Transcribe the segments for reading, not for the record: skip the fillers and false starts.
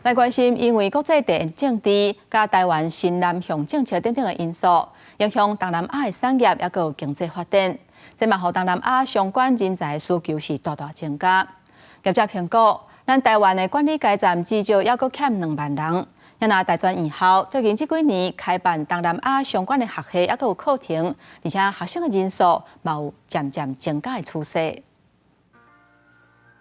来关心，因为国际地缘政治、甲台湾新南向政策等等的因素，影响东南亚的产业也有经济发展，这嘛，互东南亚相关人才需求是大大增加。业者评估，咱台湾的管理阶站至少还阁欠2万人。也若大专院校最近这几年开办东南亚相关的学系，还阁有课程，而且学生的人数嘛有渐渐增加的趋势。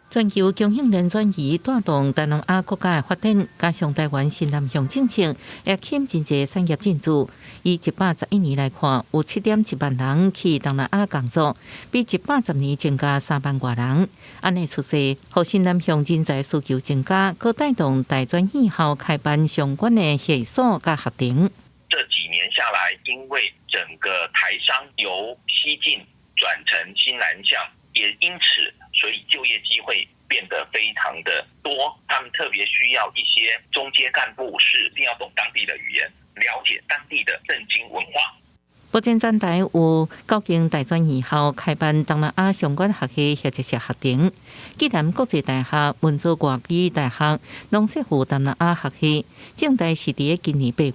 全球供应链转移带动东南亚国家的发展，加上台湾新南向政策，也欠真侪产业进驻。以111年来看，有7.7万人去东南亚工作，比110年增加3万多人。安尼出势，互新南向人才需求增加，可带动大专院校开办相关的系所甲学程。这几年下来，因为整个台商由西进转成新南向，也因此，所以就业机会变得非常的多。他们特别需要一些中阶干部是一定要懂当地的语言，了解当地的政经文化。目前全台有9间大专院校开办东南亚相关学系或者是学程，暨南国际大学、文藻外语大学拢设有东南亚学系。正大是伫今年8月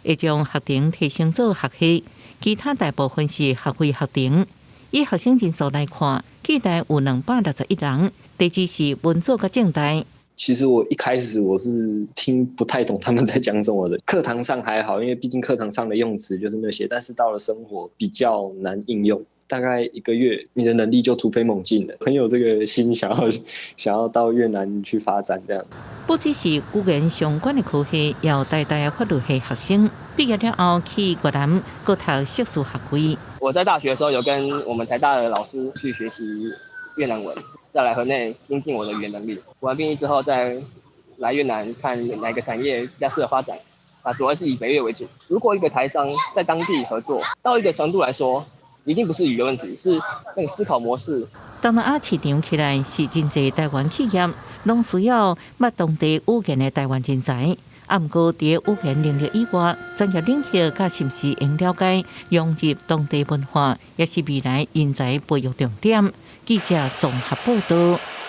会将学程提升做学系，其他大部分是学位学程。以学生人数来看，暨大有261人，第二是文藻甲正大。其实我一开始我是听不太懂他们在讲什么的，课堂上还好，因为毕竟课堂上的用词就是那些，但是到了生活比较难应用。大概1个月，你的能力就突飞猛进了，很有这个心想要到越南去发展这样。不只是语言相关的科系，也有大的法律系学生毕业了后去越南各读硕士学位。我在大学的时候有跟我们台大的老师去学习越南文，再来河内精进我的语言能力。读完兵役之后，再来越南看哪个产业比较适合发展。主要是以北越为主。如果一个台商在当地合作到一个程度来说，一定不是语言问题，是那个思考模式。东南亚市场起来是真侪台湾企业，拢需要捌当地语言的台湾人才。不过，在语言能力以外，专业领域甲是不是应了解融入当地文化，也是未来人才培育重点。记者综合报道。